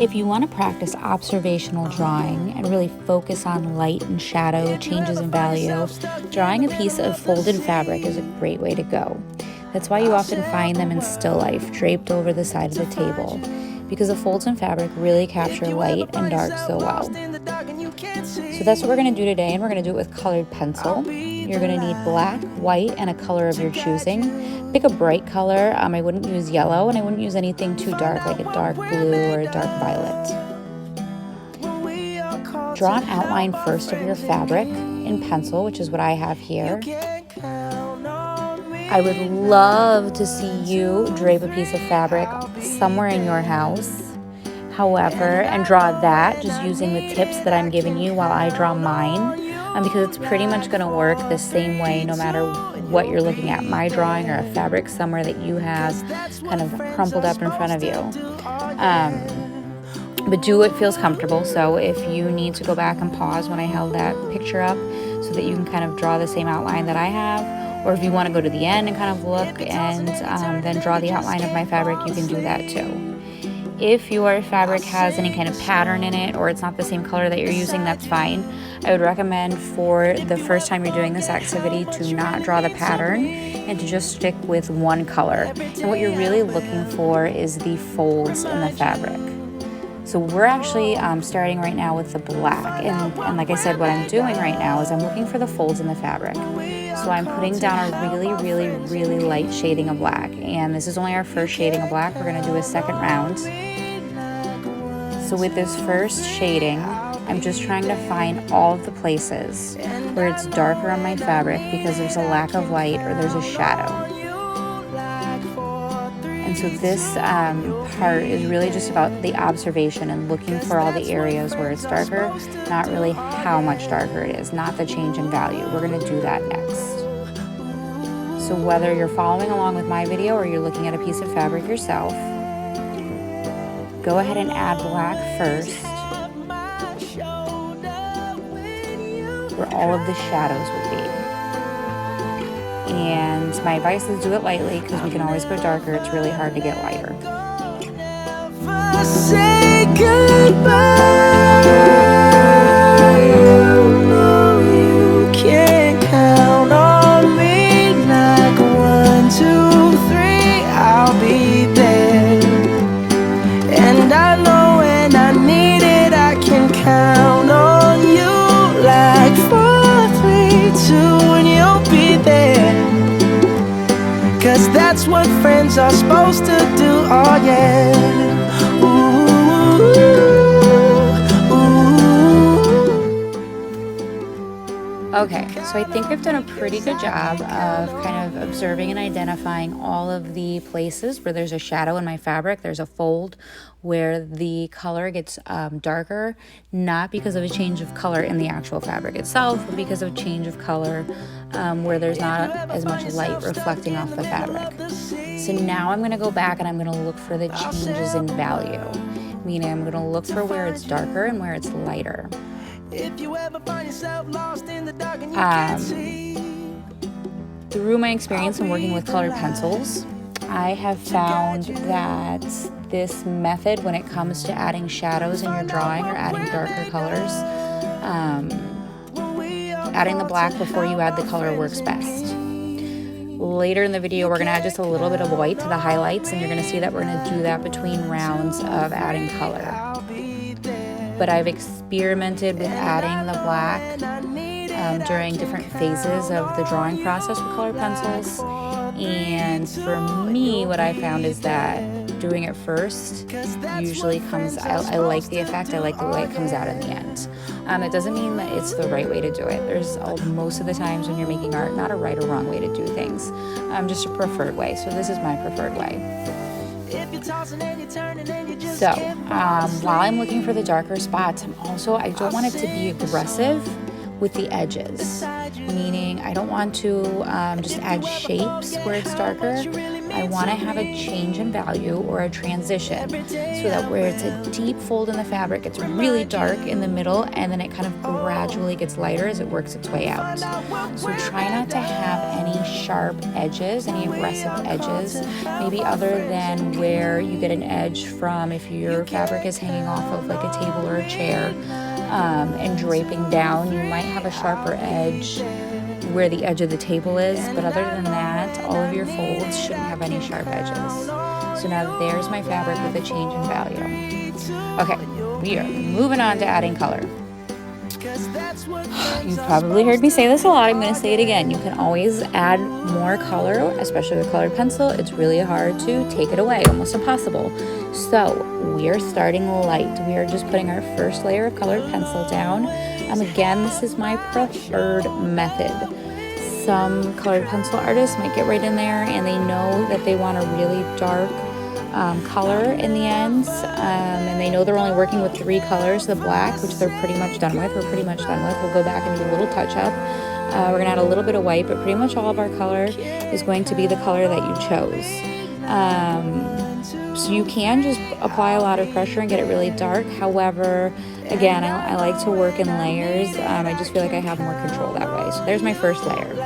If you want to practice observational drawing and really focus on light and shadow, changes in value, drawing a piece of folded fabric is a great way to go. That's why you often find them in still life, draped over the side of the table, because the folds in fabric really capture light and dark so well. So that's what we're going to do today, and we're going to do it with colored pencil. You're going to need black, white, and a color of your choosing. Pick a bright color. I wouldn't use yellow, and I wouldn't use anything too dark, like a dark blue or a dark violet. Draw an outline first of your fabric in pencil, which is what I have here. I would love to see you drape a piece of fabric somewhere in your house. However, and draw that just using the tips that I'm giving you while I draw mine, because it's pretty much going to work the same way no matter what you're looking at, my drawing or a fabric somewhere that you have kind of crumpled up in front of you. But do what feels comfortable. So if you need to go back and pause when I held that picture up so that you can kind of draw the same outline that I have, or if you want to go to the end and kind of look and then draw the outline of my fabric, you can do that too. If your fabric has any kind of pattern in it or it's not the same color that you're using, that's fine. I would recommend for the first time you're doing this activity to not draw the pattern and to just stick with one color. And what you're really looking for is the folds in the fabric. So we're actually starting right now with the black. And like I said, what I'm doing right now is I'm looking for the folds in the fabric. So I'm putting down a really, really, really light shading of black. And this is only our first shading of black. We're going to do a second round. So with this first shading, I'm just trying to find all of the places where it's darker on my fabric because there's a lack of light or there's a shadow. And so this part is really just about the observation and looking for all the areas where it's darker, not really how much darker it is, not the change in value. We're going to do that next. So whether you're following along with my video or you're looking at a piece of fabric yourself, go ahead and add black first, where all of the shadows would be. And my advice is do it lightly because we can always go darker. It's really hard to get lighter. Say goodbye. You know you can't count on me like 1, 2, 3. I'll be there. And I know when I need it, I can count on you like 4, 3, 2, and you'll be there. 'Cause that's what friends are supposed to do, oh yeah. Ooh, ooh. Okay, so I think I've done a pretty good job of kind of observing and identifying all of the places where there's a shadow in my fabric. There's a fold where the color gets darker, not because of a change of color in the actual fabric itself, but because of a change of color where there's not as much light reflecting off the fabric. So now I'm going to go back and I'm going to look for the changes in value, meaning I'm going to look for where it's darker and where it's lighter. Through my experience in working with colored pencils, I have found that this method, when it comes to adding shadows in your drawing or adding darker colors, adding the black before you add the color works best. Later in the video, we're going to add just a little bit of white to the highlights, and you're going to see that we're going to do that between rounds of adding color. But I've experimented with adding the black during different phases of the drawing process with colored pencils. And for me, what I found is that doing it first usually comes, I like the effect, I like the way it comes out in the end. It doesn't mean that it's the right way to do it. There's most of the times when you're making art, not a right or wrong way to do things, just a preferred way. So this is my preferred way. So while I'm looking for the darker spots, I don't want it to be aggressive with the edges, meaning I don't want to just add shapes where it's darker, I want to have a change in value or a transition, so that where it's a deep fold in the fabric, it's really dark in the middle, and then it kind of gradually gets lighter as it works its way out. So try not to have any sharp edges, any aggressive edges, maybe other than where you get an edge from if your fabric is hanging off of like a table or a chair and draping down. You might have a sharper edge where the edge of the table is, but other than that, all of your folds shouldn't have any sharp edges. So now there's my fabric with a change in value. Okay, we are moving on to adding color. You've probably heard me say this a lot. I'm going to say it again. You can always add more color, especially with colored pencil. It's really hard to take it away, almost impossible. So we are starting light. We are just putting our first layer of colored pencil down. Again, this is my preferred method. Some colored pencil artists might get right in there and they know that they want a really dark color in the ends, and they know they're only working with 3 colors, the black, which they're pretty much done with, We'll go back and do a little touch up. We're gonna add a little bit of white, but pretty much all of our color is going to be the color that you chose. So you can just apply a lot of pressure and get it really dark. However, again, I like to work in layers. I just feel like I have more control that way. So there's my first layer.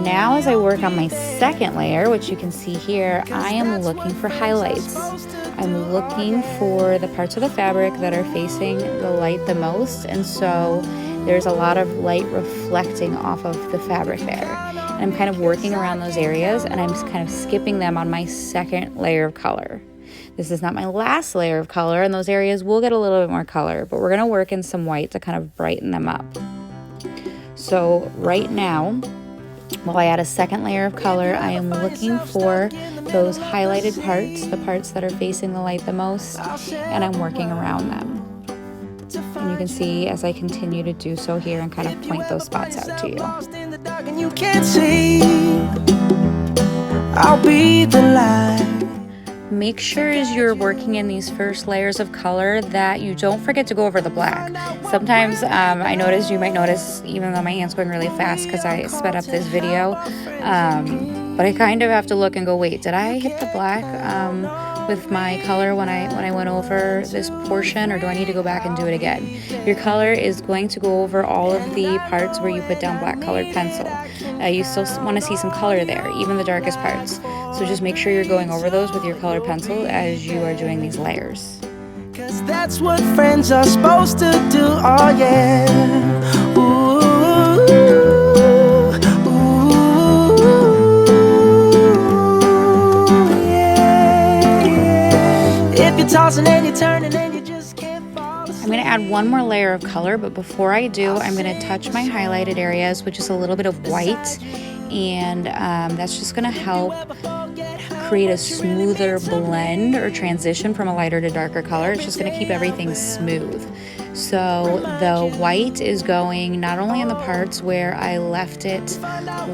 Now as I work on my second layer, which you can see here, I am looking for highlights. I'm looking for the parts of the fabric that are facing the light the most, and so there's a lot of light reflecting off of the fabric there. And I'm kind of working around those areas, and I'm kind of skipping them on my second layer of color. This is not my last layer of color, and those areas will get a little bit more color, but we're going to work in some white to kind of brighten them up. So right now, while I add a second layer of color, I am looking for those highlighted parts, the parts that are facing the light the most, and I'm working around them. And you can see as I continue to do so here and kind of point those spots out to you. You can't see, I'll be the light. Make sure as you're working in these first layers of color that you don't forget to go over the black. Sometimes you might notice, even though my hand's going really fast because I sped up this video, but I kind of have to look and go, wait, did I hit the black with my color when I went over this portion, or do I need to go back and do it again? Your color is going to go over all of the parts where you put down black colored pencil. You still want to see some color there, even the darkest parts. So just make sure you're going over those with your colored pencil as you are doing these layers. 'Cause that's what friends are supposed to do, oh yeah. Ooh, if you're tossing and you're turning and you just can't fall asleep. I'm going to add one more layer of color, but before I do, I'm going to touch my highlighted areas with just a little bit of white, and that's just going to help create a smoother blend or transition from a lighter to darker color. It's just going to keep everything smooth. So the white is going not only in the parts where I left it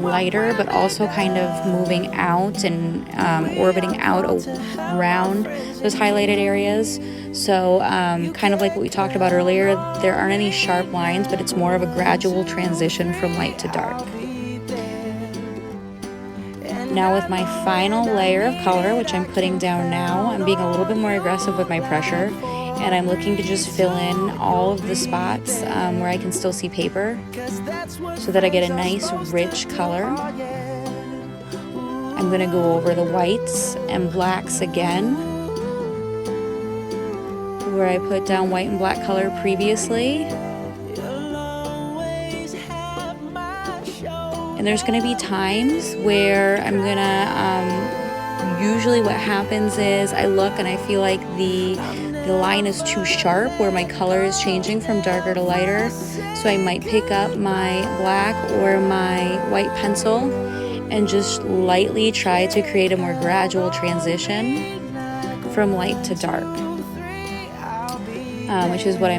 lighter, but also kind of moving out and orbiting out around those highlighted areas. So kind of like what we talked about earlier, there aren't any sharp lines, but it's more of a gradual transition from light to dark. Now with my final layer of color, which I'm putting down now, I'm being a little bit more aggressive with my pressure, and I'm looking to just fill in all of the spots where I can still see paper, so that I get a nice rich color. I'm going to go over the whites and blacks again, where I put down white and black color previously. And there's going to be times where I'm going to, usually what happens is I look and I feel like the line is too sharp where my color is changing from darker to lighter. So I might pick up my black or my white pencil and just lightly try to create a more gradual transition from light to dark. Which is what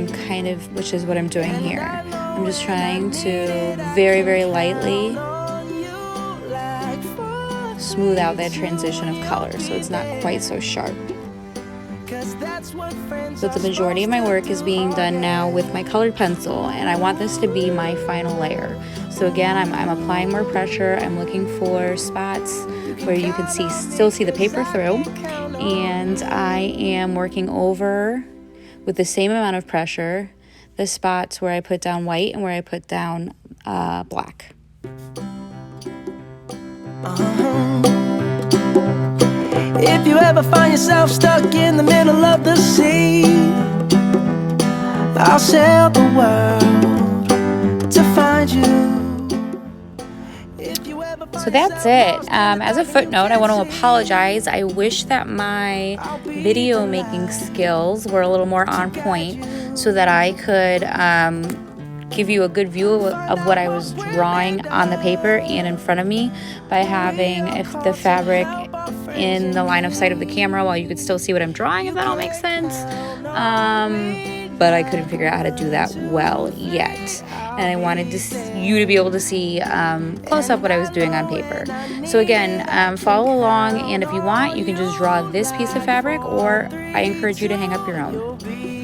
I'm doing here. I'm just trying to very, very lightly smooth out that transition of color so it's not quite so sharp. So the majority of my work is being done now with my colored pencil, and I want this to be my final layer. So again, I'm applying more pressure. I'm looking for spots spots where you can still see the paper through. And I am working over with the same amount of pressure the spots where I put down white and where I put down black. If you ever find yourself stuck in the middle of the sea, I'll sail the world to find you. So that's it. As a footnote, I want to apologize. I wish that my video making skills were a little more on point so that I could give you a good view of what I was drawing on the paper and in front of me by having the fabric in the line of sight of the camera while you could still see what I'm drawing, if that all makes sense. But I couldn't figure out how to do that well yet. And I wanted you to be able to see close up what I was doing on paper. So again, follow along, and if you want, you can just draw this piece of fabric, or I encourage you to hang up your own.